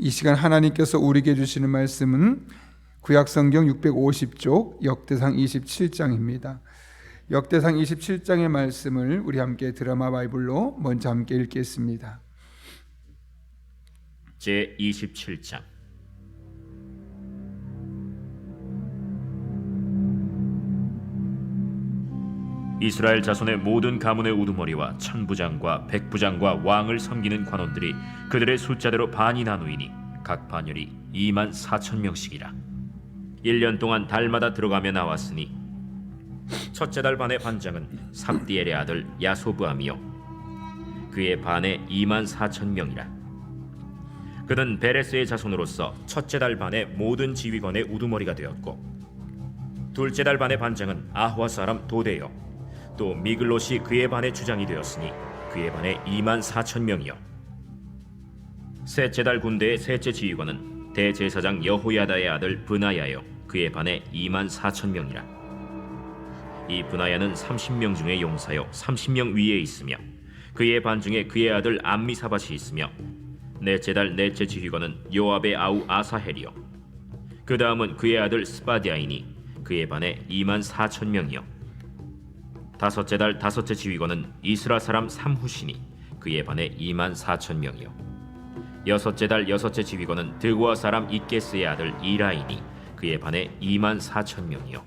이 시간 하나님께서 우리에게 주시는 말씀은 구약성경 650쪽 역대상 27장입니다. 역대상 27장의 말씀을 우리 함께 드라마 바이블로 먼저 함께 읽겠습니다. 제27장. 이스라엘 자손의 모든 가문의 우두머리와 천부장과 백부장과 왕을 섬기는 관원들이 그들의 숫자대로 반이 나누이니 각 반열이 24,000명씩이라. 1년 동안 달마다 들어가며 나왔으니 첫째 달 반의 반장은 삽디엘의 아들 야소브암이요 그의 반에 24,000명이라. 그는 베레스의 자손으로서 첫째 달 반의 모든 지휘관의 우두머리가 되었고, 둘째 달 반의 반장은 아화 사람 도데요 또 미글롯이 그의 반의 주장이 되었으니 그의 반에 24,000명이요 셋째 달 군대의 셋째 지휘관은 대제사장 여호야다의 아들 브나야요 그의 반에 24,000명이라. 이 브나야는 30명 중에 용사요 30명 위에 있으며 그의 반 중에 그의 아들 암미사밧이 있으며, 넷째 달 넷째 지휘관은 요압의 아우 아사헬이요 그 다음은 그의 아들 스바디아이니 그의 반에 24,000명이요 다섯째 달 다섯째 지휘관은 이스라 사람 삼후시니 그의 반에 24,000명이요 여섯째 달 여섯째 지휘관은 드고아 사람 이게스의 아들 이라이니 그의 반에 24,000명이요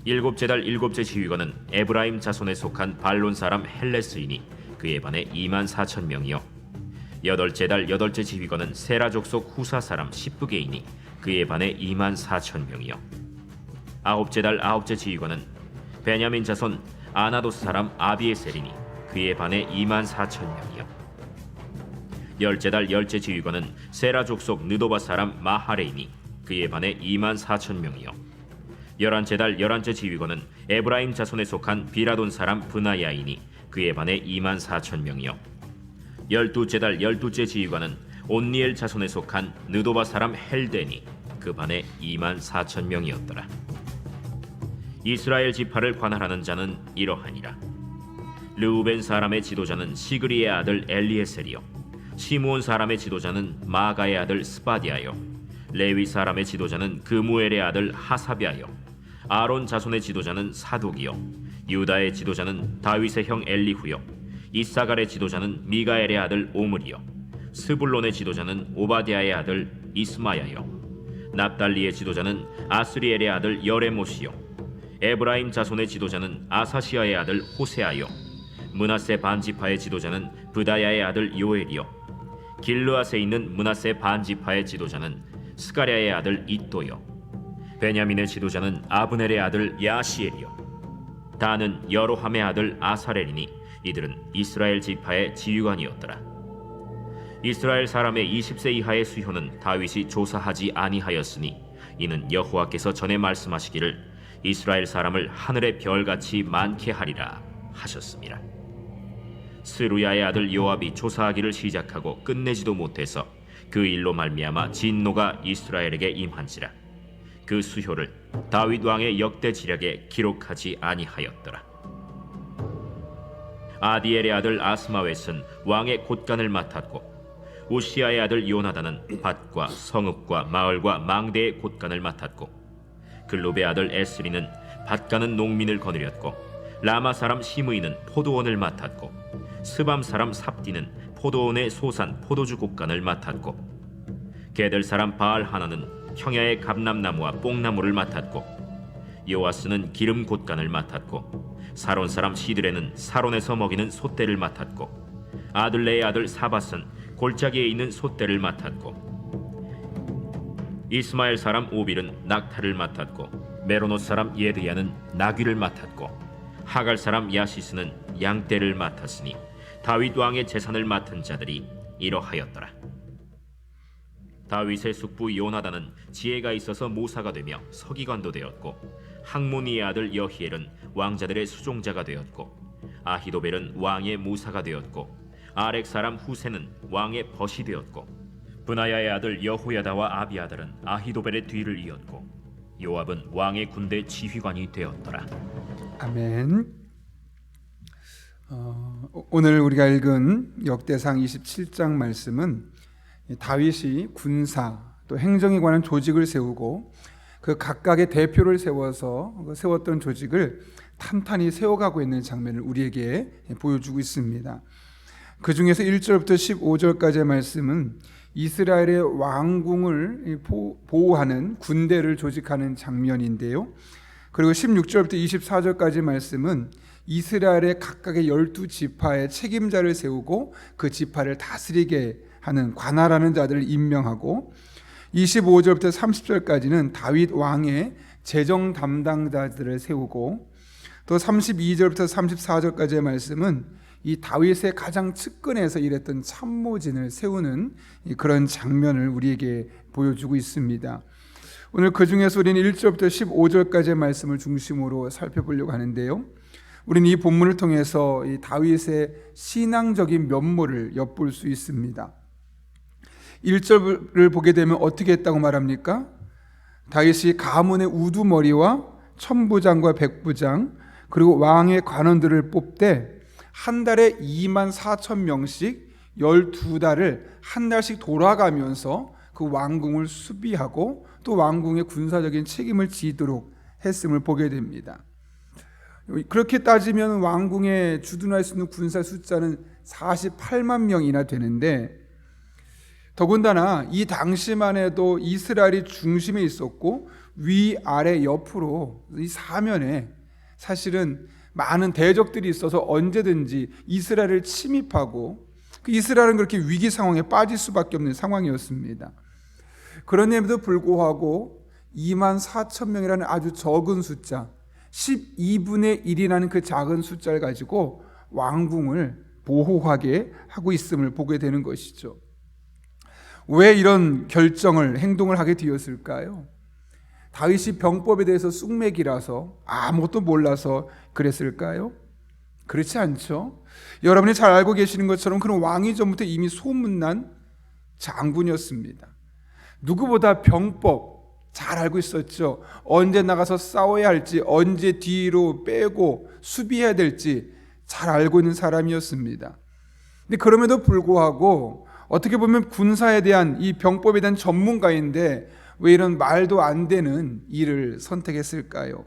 일곱째 달 일곱째 지휘관은 에브라임 자손에 속한 발론 사람 헬레스이니 그의 반에 24,000명이요 여덟째 달 여덟째 지휘관은 세라 족속 후사 사람 시브게이니 그의 반에 24,000명이요 아홉째 달 아홉째 지휘관은 베냐민 자손 아나도스 사람 아비에셀이니 그의 반에 24,000명이요 열째 달 열째 지휘관은 세라 족속 느도바 사람 마하레이니 그의 반에 24,000명이요 열한째 달 열한째 지휘관은 에브라임 자손에 속한 비라돈 사람 브나야이니 그의 반에 24,000명이요 열두째 달 열두째 지휘관은 온니엘 자손에 속한 느도바 사람 헬데니 그 반에 24,000명이었더라. 이스라엘 지파를 관할하는 자는 이러하니라. 르우벤 사람의 지도자는 시그리의 아들 엘리에셀이요 시므온 사람의 지도자는 마가의 아들 스바디아요 레위 사람의 지도자는 그무엘의 아들 하사비아요 아론 자손의 지도자는 사독이요 유다의 지도자는 다윗의 형 엘리후요 이사갈의 지도자는 미가엘의 아들 오므리요 스불론의 지도자는 오바디아의 아들 이스마야요 납달리의 지도자는 아스리엘의 아들 여레모시요 에브라임 자손의 지도자는 아사시아의 아들 호세아요 므낫세 반지파의 지도자는 브다야의 아들 요엘이요 길르앗에 있는 므낫세 반지파의 지도자는 스가랴의 아들 이또요 베냐민의 지도자는 아브넬의 아들 야시엘이요 다는 여로함의 아들 아사렐이니 이들은 이스라엘 지파의 지휘관이었더라. 이스라엘 사람의 20세 이하의 수효는 다윗이 조사하지 아니하였으니 이는 여호와께서 전에 말씀하시기를 이스라엘 사람을 하늘의 별같이 많게 하리라 하셨습니다. 스루야의 아들 요압이 조사하기를 시작하고 끝내지도 못해서 그 일로 말미암아 진노가 이스라엘에게 임한지라. 그 수효를 다윗 왕의 역대 지략에 기록하지 아니하였더라. 아디엘의 아들 아스마웻은 왕의 곳간을 맡았고, 우시아의 아들 요나단은 밭과 성읍과 마을과 망대의 곳간을 맡았고, 글롭의 아들 에스리는 밭가는 농민을 거느렸고, 라마 사람 시므이는 포도원을 맡았고, 스밤 사람 삽디는 포도원의 소산 포도주 곳간을 맡았고, 게들 사람 바알 하나는 형야의 감람나무와 뽕나무를 맡았고, 요아스는 기름 곳간을 맡았고, 사론 사람 시드레는 사론에서 먹이는 솥대를 맡았고, 아들레의 아들 사밧은 골짜기에 있는 솥대를 맡았고, 이스마엘 사람 오빌은 낙타를 맡았고, 메로노 사람 예드야는 나귀를 맡았고, 하갈 사람 야시스는 양떼를 맡았으니 다윗 왕의 재산을 맡은 자들이 이러하였더라. 다윗의 숙부 요나단은 지혜가 있어서 모사가 되며 서기관도 되었고, 학모니의 아들 여히엘은 왕자들의 수종자가 되었고, 아히도벨은 왕의 모사가 되었고, 아렉 사람 후세는 왕의 벗이 되었고, 브나야의 아들 여호야다와 아비아달은 아히도벨의 뒤를 이었고, 요압은 왕의 군대 지휘관이 되었더라. 아멘. 오늘 우리가 읽은 역대상 27장 말씀은 다윗이 군사 또 행정에 관한 조직을 세우고 그 각각의 대표를 세웠던 조직을 탄탄히 세워가고 있는 장면을 우리에게 보여주고 있습니다. 그 중에서 1절부터 15절까지의 말씀은 이스라엘의 왕궁을 보호하는 군대를 조직하는 장면인데요. 그리고 16절부터 24절까지 말씀은 이스라엘의 각각의 12지파의 책임자를 세우고 그 지파를 다스리게 하는 관할하는 자들을 임명하고 25절부터 30절까지는 다윗 왕의 재정 담당자들을 세우고 또 32절부터 34절까지의 말씀은 이 다윗의 가장 측근에서 일했던 참모진을 세우는 그런 장면을 우리에게 보여주고 있습니다. 오늘 그 중에서 우리는 1절부터 15절까지의 말씀을 중심으로 살펴보려고 하는데요. 우리는 이 본문을 통해서 이 다윗의 신앙적인 면모를 엿볼 수 있습니다. 1절을 보게 되면 어떻게 했다고 말합니까? 다윗이 가문의 우두머리와 천부장과 백부장 그리고 왕의 관원들을 뽑되 한 달에 24,000명씩 12달을 한 달씩 돌아가면서 그 왕궁을 수비하고 또 왕궁의 군사적인 책임을 지도록 했음을 보게 됩니다. 그렇게 따지면 왕궁에 주둔할 수 있는 군사 숫자는 48만 명이나 되는데 더군다나 이 당시만 해도 이스라엘이 중심에 있었고 위아래 옆으로 이 사면에 사실은 많은 대적들이 있어서 언제든지 이스라엘을 침입하고 그 이스라엘은 그렇게 위기 상황에 빠질 수밖에 없는 상황이었습니다. 그럼에도 불구하고 24,000명이라는 아주 적은 숫자 12분의 1이라는 그 작은 숫자를 가지고 왕궁을 보호하게 하고 있음을 보게 되는 것이죠. 왜 이런 행동을 하게 되었을까요? 다윗이 병법에 대해서 쑥맥이라서 아무것도 몰라서 그랬을까요? 그렇지 않죠. 여러분이 잘 알고 계시는 것처럼 그런 왕이 전부터 이미 소문난 장군이었습니다. 누구보다 병법 잘 알고 있었죠. 언제 나가서 싸워야 할지, 언제 뒤로 빼고 수비해야 될지 잘 알고 있는 사람이었습니다. 근데 그럼에도 불구하고 어떻게 보면 군사에 대한 이 병법에 대한 전문가인데 왜 이런 말도 안 되는 일을 선택했을까요?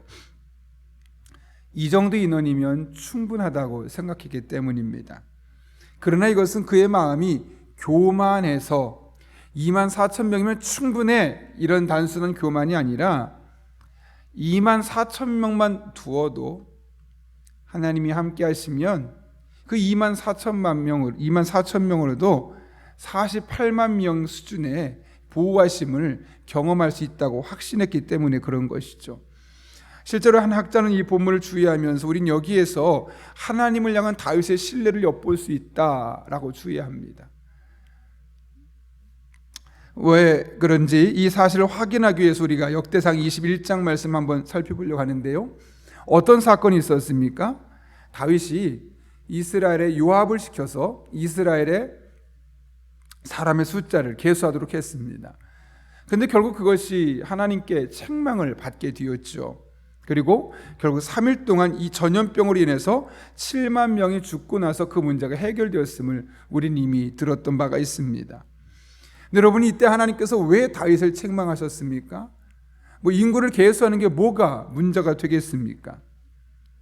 이 정도 인원이면 충분하다고 생각했기 때문입니다. 그러나 이것은 그의 마음이 교만해서 24,000명이면 충분해 이런 단순한 교만이 아니라 24,000명만 두어도 하나님이 함께 하시면 그 24,000명으로도 48만 명 수준의 보호하심을 경험할 수 있다고 확신했기 때문에 그런 것이죠. 실제로 한 학자는 이 본문을 주의하면서 우린 여기에서 하나님을 향한 다윗의 신뢰를 엿볼 수 있다라고 주의합니다. 왜 그런지 이 사실을 확인하기 위해서 우리가 역대상 21장 말씀 한번 살펴보려고 하는데요. 어떤 사건이 있었습니까? 다윗이 이스라엘에 요압을 시켜서 이스라엘의 사람의 숫자를 계수하도록 했습니다. 그런데 결국 그것이 하나님께 책망을 받게 되었죠. 그리고 결국 3일 동안 이 전염병으로 인해서 7만 명이 죽고 나서 그 문제가 해결되었음을 우리는 이미 들었던 바가 있습니다. 여러분이 이때 하나님께서 왜 다윗을 책망하셨습니까? 인구를 계수하는 게 뭐가 문제가 되겠습니까?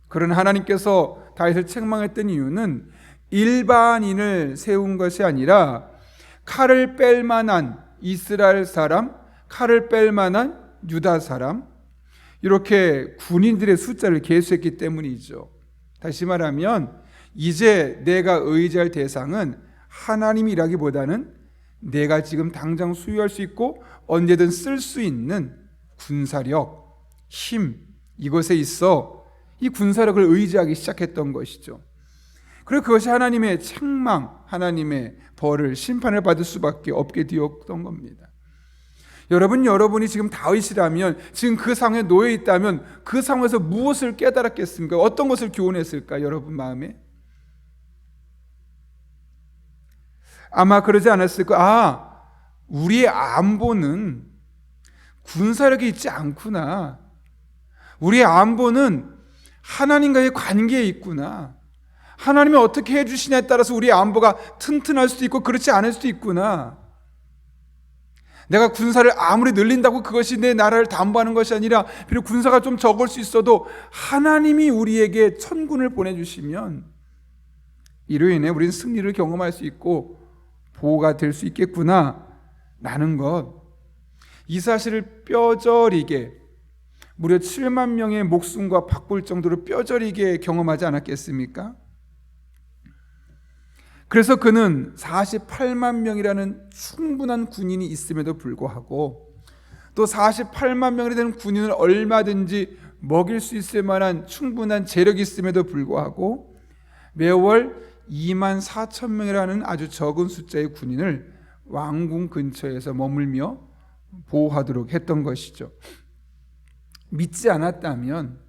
그러나 하나님께서 다윗을 책망했던 이유는 일반인을 세운 것이 아니라 칼을 뺄 만한 이스라엘 사람, 칼을 뺄 만한 유다 사람, 이렇게 군인들의 숫자를 계수했기 때문이죠. 다시 말하면 이제 내가 의지할 대상은 하나님이라기보다는 내가 지금 당장 소유할 수 있고 언제든 쓸 수 있는 군사력, 힘, 이것에 있어 이 군사력을 의지하기 시작했던 것이죠. 그리고 그것이 하나님의 책망, 하나님의 벌을, 심판을 받을 수밖에 없게 되었던 겁니다. 여러분이 지금 다윗이라면, 지금 그 상황에 놓여 있다면 그 상황에서 무엇을 깨달았겠습니까? 어떤 것을 교훈했을까? 여러분 마음에? 아마 그러지 않았을까? 우리의 안보는 군사력이 있지 않구나. 우리의 안보는 하나님과의 관계에 있구나. 하나님이 어떻게 해주시냐에 따라서 우리의 안보가 튼튼할 수도 있고 그렇지 않을 수도 있구나. 내가 군사를 아무리 늘린다고 그것이 내 나라를 담보하는 것이 아니라 비록 군사가 좀 적을 수 있어도 하나님이 우리에게 천군을 보내주시면 이로 인해 우리는 승리를 경험할 수 있고 보호가 될 수 있겠구나 라는 것, 이 사실을 뼈저리게 무려 7만 명의 목숨과 바꿀 정도로 뼈저리게 경험하지 않았겠습니까? 그래서 그는 48만 명이라는 충분한 군인이 있음에도 불구하고 또 48만 명이 되는 군인을 얼마든지 먹일 수 있을 만한 충분한 재력이 있음에도 불구하고 매월 2만 4천 명이라는 아주 적은 숫자의 군인을 왕궁 근처에서 머물며 보호하도록 했던 것이죠. 믿지 않았다면,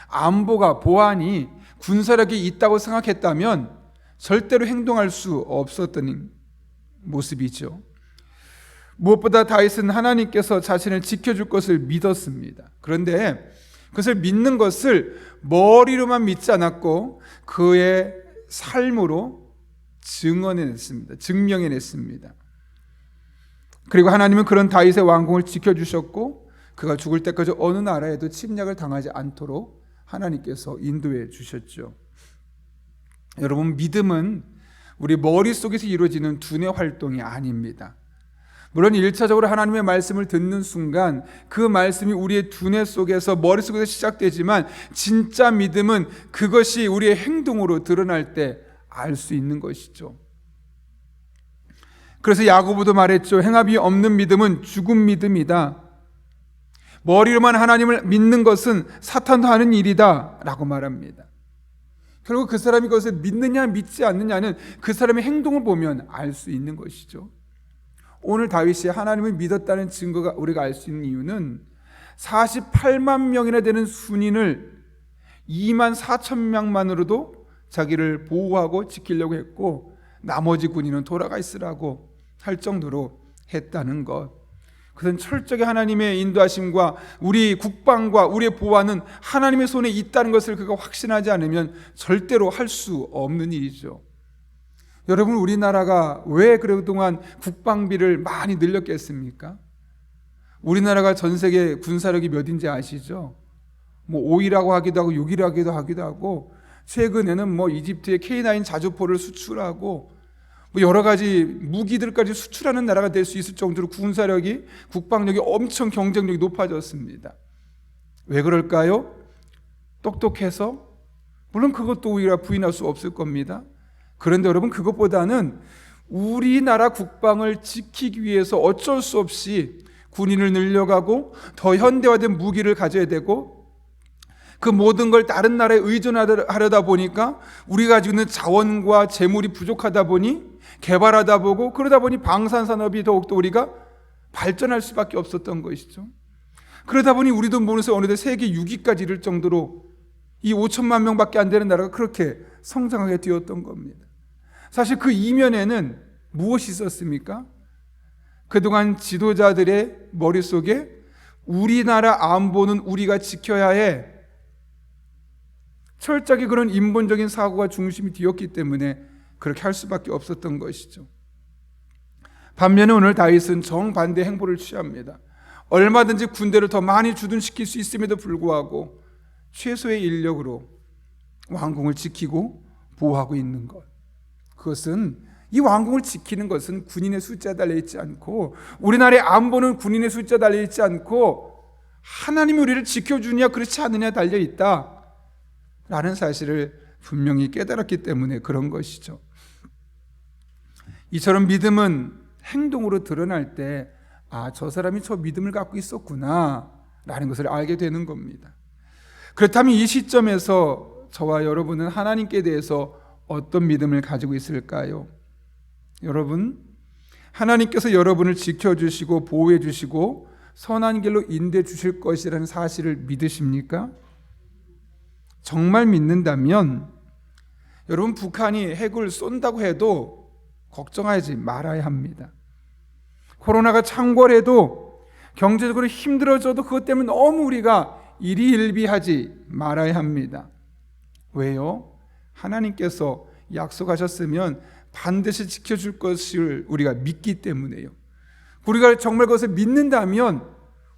안보가, 보안이, 군사력이 있다고 생각했다면 절대로 행동할 수 없었던 모습이죠. 무엇보다 다윗은 하나님께서 자신을 지켜줄 것을 믿었습니다. 그런데 그것을 믿는 것을 머리로만 믿지 않았고 그의 삶으로 증명해냈습니다. 그리고 하나님은 그런 다윗의 왕궁을 지켜주셨고 그가 죽을 때까지 어느 나라에도 침략을 당하지 않도록 하나님께서 인도해 주셨죠. 여러분, 믿음은 우리 머릿속에서 이루어지는 두뇌 활동이 아닙니다. 물론 1차적으로 하나님의 말씀을 듣는 순간 그 말씀이 우리의 두뇌 속에서, 머릿속에서 시작되지만 진짜 믿음은 그것이 우리의 행동으로 드러날 때 알 수 있는 것이죠. 그래서 야고보도 말했죠. 행함이 없는 믿음은 죽은 믿음이다. 머리로만 하나님을 믿는 것은 사탄도 하는 일이다 라고 말합니다. 결국 그 사람이 그것을 믿느냐 믿지 않느냐는 그 사람의 행동을 보면 알 수 있는 것이죠. 오늘 다윗이 하나님을 믿었다는 증거가 우리가 알 수 있는 이유는 48만 명이나 되는 순인을 2만 4천 명만으로도 자기를 보호하고 지키려고 했고 나머지 군인은 돌아가 있으라고 할 정도로 했다는 것. 그것은 철저히 하나님의 인도하심과 우리 국방과 우리의 보호는 하나님의 손에 있다는 것을 그가 확신하지 않으면 절대로 할 수 없는 일이죠. 여러분, 우리나라가 왜 그동안 국방비를 많이 늘렸겠습니까? 우리나라가 전 세계 군사력이 몇인지 아시죠? 5위라고 하기도 하고 6위라고 하기도 하고 최근에는 이집트의 K9 자주포를 수출하고 여러 가지 무기들까지 수출하는 나라가 될 수 있을 정도로 군사력이, 국방력이 엄청 경쟁력이 높아졌습니다. 왜 그럴까요? 똑똑해서? 물론 그것도 우리가 부인할 수 없을 겁니다. 그런데 여러분, 그것보다는 우리나라 국방을 지키기 위해서 어쩔 수 없이 군인을 늘려가고 더 현대화된 무기를 가져야 되고 그 모든 걸 다른 나라에 의존하려다 보니까 우리가 가지고 있는 자원과 재물이 부족하다 보니 개발하다 보고 그러다 보니 방산산업이 더욱더 우리가 발전할 수밖에 없었던 것이죠. 그러다 보니 우리도 모르면서 어느새 세계 6위까지 이를 정도로 이 5천만 명밖에 안 되는 나라가 그렇게 성장하게 되었던 겁니다. 사실 그 이면에는 무엇이 있었습니까? 그동안 지도자들의 머릿속에 우리나라 안보는 우리가 지켜야 해, 철저하게 그런 인본적인 사고가 중심이 되었기 때문에 그렇게 할 수밖에 없었던 것이죠. 반면에 오늘 다윗은 정반대 행보를 취합니다. 얼마든지 군대를 더 많이 주둔시킬 수 있음에도 불구하고 최소의 인력으로 왕궁을 지키고 보호하고 있는 것. 그것은, 이 왕궁을 지키는 것은 군인의 숫자에 달려있지 않고 우리나라의 안보는 군인의 숫자에 달려있지 않고 하나님이 우리를 지켜주느냐 그렇지 않느냐에 달려있다 라는 사실을 분명히 깨달았기 때문에 그런 것이죠. 이처럼 믿음은 행동으로 드러날 때 저 사람이 저 믿음을 갖고 있었구나 라는 것을 알게 되는 겁니다. 그렇다면 이 시점에서 저와 여러분은 하나님께 대해서 어떤 믿음을 가지고 있을까요? 여러분, 하나님께서 여러분을 지켜주시고 보호해 주시고 선한 길로 인도해 주실 것이라는 사실을 믿으십니까? 정말 믿는다면 여러분, 북한이 핵을 쏜다고 해도 걱정하지 말아야 합니다. 코로나가 창궐해도 경제적으로 힘들어져도 그것 때문에 너무 우리가 일희일비하지 말아야 합니다. 왜요? 하나님께서 약속하셨으면 반드시 지켜줄 것을 우리가 믿기 때문에요. 우리가 정말 그것을 믿는다면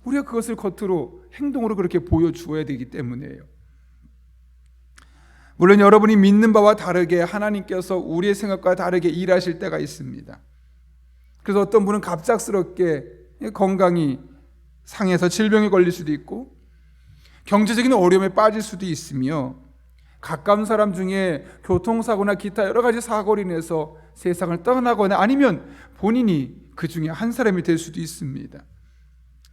우리가 그것을 겉으로 행동으로 그렇게 보여주어야 되기 때문이에요. 물론 여러분이 믿는 바와 다르게 하나님께서 우리의 생각과 다르게 일하실 때가 있습니다. 그래서 어떤 분은 갑작스럽게 건강이 상해서 질병에 걸릴 수도 있고 경제적인 어려움에 빠질 수도 있으며 가까운 사람 중에 교통사고나 기타 여러 가지 사고로 인해서 세상을 떠나거나 아니면 본인이 그 중에 한 사람이 될 수도 있습니다.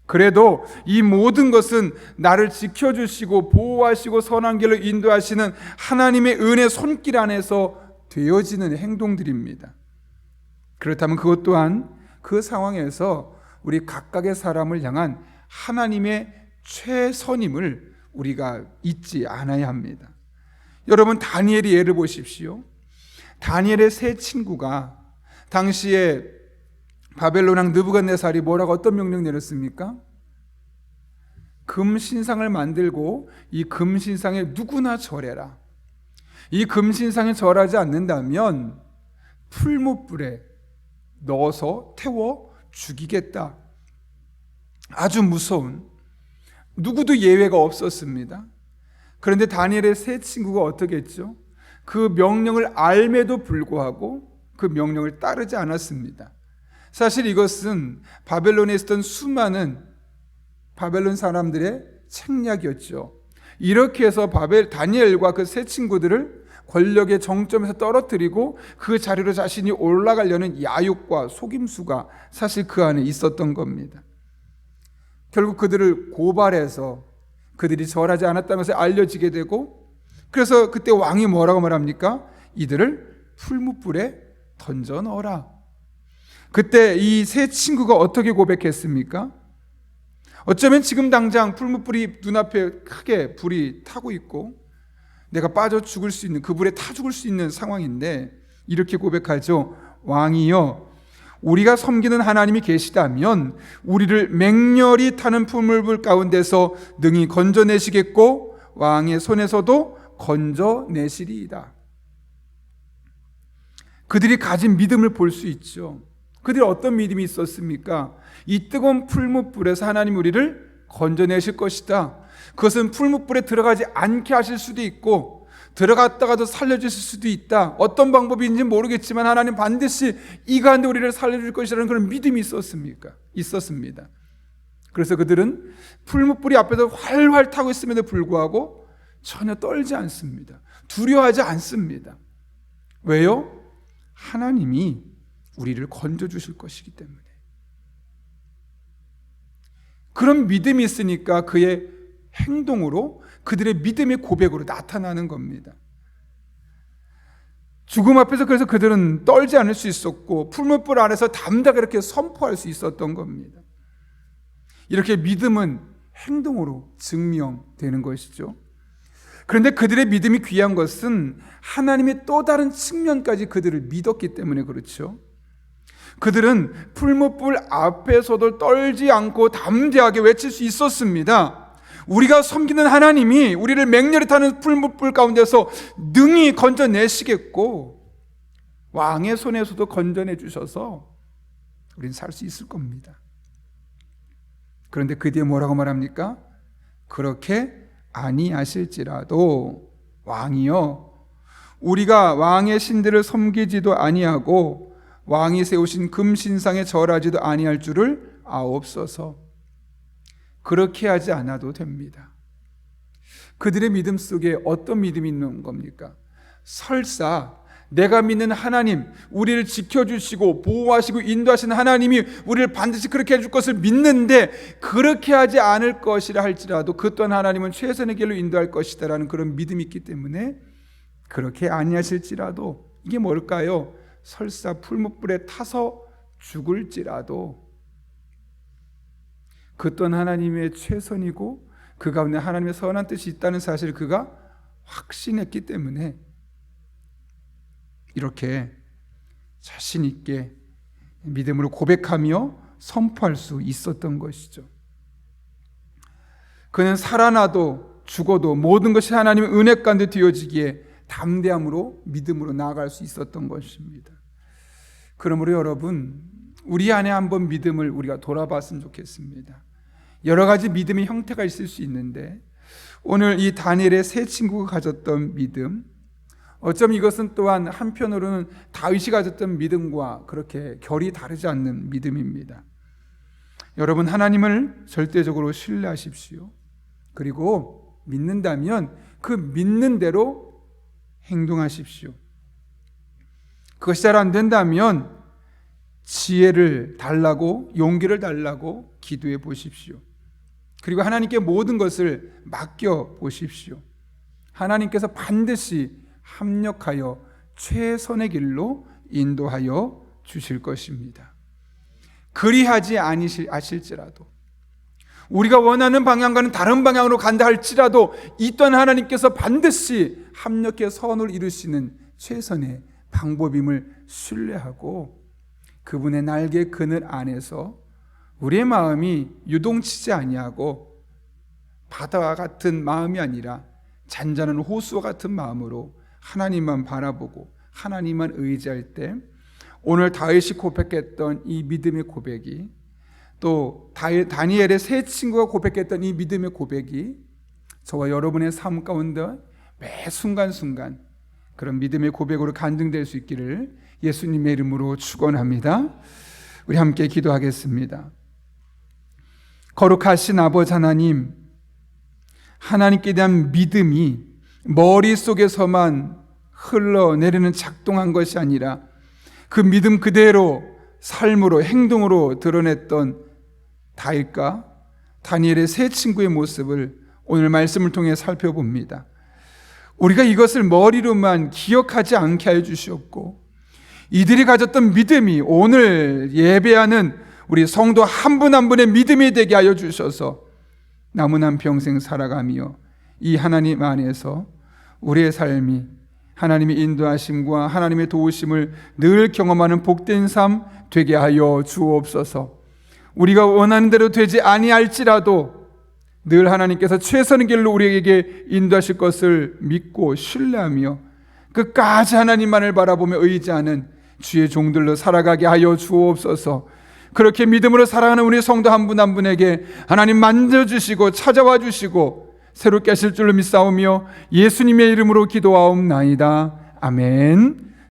그래도 이 모든 것은 나를 지켜주시고 보호하시고 선한 길로 인도하시는 하나님의 은혜 손길 안에서 되어지는 행동들입니다. 그렇다면 그것 또한 그 상황에서 우리 각각의 사람을 향한 하나님의 최선임을 우리가 잊지 않아야 합니다. 여러분, 다니엘의 예를 보십시오. 다니엘의 세 친구가 당시에 바벨론 왕 느부갓네살이 뭐라고 어떤 명령 내렸습니까? 금신상을 만들고 이 금신상에 누구나 절해라. 이 금신상에 절하지 않는다면 풀무불에 넣어서 태워 죽이겠다. 아주 무서운, 누구도 예외가 없었습니다. 그런데 다니엘의 세 친구가 어떻게 했죠? 그 명령을 알매도 불구하고 그 명령을 따르지 않았습니다. 사실 이것은 바벨론에 있었던 수많은 바벨론 사람들의 책략이었죠. 이렇게 해서 다니엘과 그 세 친구들을 권력의 정점에서 떨어뜨리고 그 자리로 자신이 올라가려는 야욕과 속임수가 사실 그 안에 있었던 겁니다. 결국 그들을 고발해서 그들이 절하지 않았다는 것을 알려지게 되고, 그래서 그때 왕이 뭐라고 말합니까? 이들을 풀무불에 던져 넣어라. 그때 이 세 친구가 어떻게 고백했습니까? 어쩌면 지금 당장 풀무불이 눈앞에 크게 불이 타고 있고 내가 빠져 죽을 수 있는, 그 불에 타 죽을 수 있는 상황인데 이렇게 고백하죠. 왕이여, 우리가 섬기는 하나님이 계시다면 우리를 맹렬히 타는 풀무불 가운데서 능히 건져내시겠고 왕의 손에서도 건져내시리이다. 그들이 가진 믿음을 볼 수 있죠. 그들이 어떤 믿음이 있었습니까? 이 뜨거운 풀무불에서 하나님 우리를 건져내실 것이다. 그것은 풀무불에 들어가지 않게 하실 수도 있고 들어갔다가도 살려주실 수도 있다. 어떤 방법인지 모르겠지만 하나님 반드시 이 가운데 우리를 살려줄 것이라는 그런 믿음이 있었습니다. 그래서 그들은 풀무불이 앞에서 활활 타고 있음에도 불구하고 전혀 떨지 않습니다. 두려워하지 않습니다. 왜요? 하나님이 우리를 건져주실 것이기 때문에. 그런 믿음이 있으니까 그의 행동으로, 그들의 믿음의 고백으로 나타나는 겁니다. 죽음 앞에서 그래서 그들은 떨지 않을 수 있었고 풀무불 안에서 담대하게 이렇게 선포할 수 있었던 겁니다. 이렇게 믿음은 행동으로 증명되는 것이죠. 그런데 그들의 믿음이 귀한 것은 하나님의 또 다른 측면까지 그들을 믿었기 때문에 그렇죠. 그들은 풀무불 앞에서도 떨지 않고 담대하게 외칠 수 있었습니다. 우리가 섬기는 하나님이 우리를 맹렬히 타는 풀무불 가운데서 능히 건져내시겠고 왕의 손에서도 건져내 주셔서 우리는 살 수 있을 겁니다. 그런데 그 뒤에 뭐라고 말합니까? 그렇게 아니하실지라도 왕이여, 우리가 왕의 신들을 섬기지도 아니하고 왕이 세우신 금신상에 절하지도 아니할 줄을 아옵소서. 그렇게 하지 않아도 됩니다. 그들의 믿음 속에 어떤 믿음이 있는 겁니까? 설사 내가 믿는 하나님, 우리를 지켜주시고 보호하시고 인도하시는 하나님이 우리를 반드시 그렇게 해줄 것을 믿는데 그렇게 하지 않을 것이라 할지라도 그 또한 하나님은 최선의 길로 인도할 것이다 라는 그런 믿음이 있기 때문에 그렇게 아니하실지라도, 이게 뭘까요? 설사 풀무불에 타서 죽을지라도 그 또한 하나님의 최선이고 그 가운데 하나님의 선한 뜻이 있다는 사실을 그가 확신했기 때문에 이렇게 자신 있게 믿음으로 고백하며 선포할 수 있었던 것이죠. 그는 살아나도 죽어도 모든 것이 하나님의 은혜 가운데 되어지기에 담대함으로 믿음으로 나아갈 수 있었던 것입니다. 그러므로 여러분, 우리 안에 한번 믿음을 우리가 돌아봤으면 좋겠습니다. 여러 가지 믿음의 형태가 있을 수 있는데 오늘 이 다니엘의 세 친구가 가졌던 믿음, 어쩌면 이것은 또한 한편으로는 다윗이 가졌던 믿음과 그렇게 결이 다르지 않는 믿음입니다. 여러분, 하나님을 절대적으로 신뢰하십시오. 그리고 믿는다면 그 믿는 대로 행동하십시오. 그것이 잘 안 된다면 지혜를 달라고, 용기를 달라고 기도해 보십시오. 그리고 하나님께 모든 것을 맡겨 보십시오. 하나님께서 반드시 합력하여 최선의 길로 인도하여 주실 것입니다. 그리하지 아니실지라도, 우리가 원하는 방향과는 다른 방향으로 간다 할지라도 이 또한 하나님께서 반드시 합력해 선을 이루시는 최선의 방법임을 신뢰하고 그분의 날개 그늘 안에서 우리의 마음이 유동치지 아니하고 바다와 같은 마음이 아니라 잔잔한 호수와 같은 마음으로 하나님만 바라보고 하나님만 의지할 때 오늘 다윗이 고백했던 이 믿음의 고백이, 또 다니엘의 세 친구가 고백했던 이 믿음의 고백이 저와 여러분의 삶 가운데 매 순간순간 그런 믿음의 고백으로 간증될 수 있기를 예수님의 이름으로 축원합니다. 우리 함께 기도하겠습니다. 거룩하신 아버지 하나님, 하나님께 대한 믿음이 머릿속에서만 흘러내리는 작동한 것이 아니라 그 믿음 그대로 삶으로, 행동으로 드러냈던 다윗과 다니엘의 세 친구의 모습을 오늘 말씀을 통해 살펴봅니다. 우리가 이것을 머리로만 기억하지 않게 하여 주시옵고 이들이 가졌던 믿음이 오늘 예배하는 우리 성도 한 분 한 분의 믿음이 되게 하여 주셔서 남은 한 평생 살아가며 이 하나님 안에서 우리의 삶이 하나님의 인도하심과 하나님의 도우심을 늘 경험하는 복된 삶 되게 하여 주옵소서. 우리가 원하는 대로 되지 아니할지라도 늘 하나님께서 최선의 길로 우리에게 인도하실 것을 믿고 신뢰하며 끝까지 하나님만을 바라보며 의지하는 주의 종들로 살아가게 하여 주옵소서. 그렇게 믿음으로 살아가는 우리 성도 한 분 한 분에게 하나님 만져주시고 찾아와 주시고 새롭게 하실 줄로 믿사오며 예수님의 이름으로 기도하옵나이다. 아멘.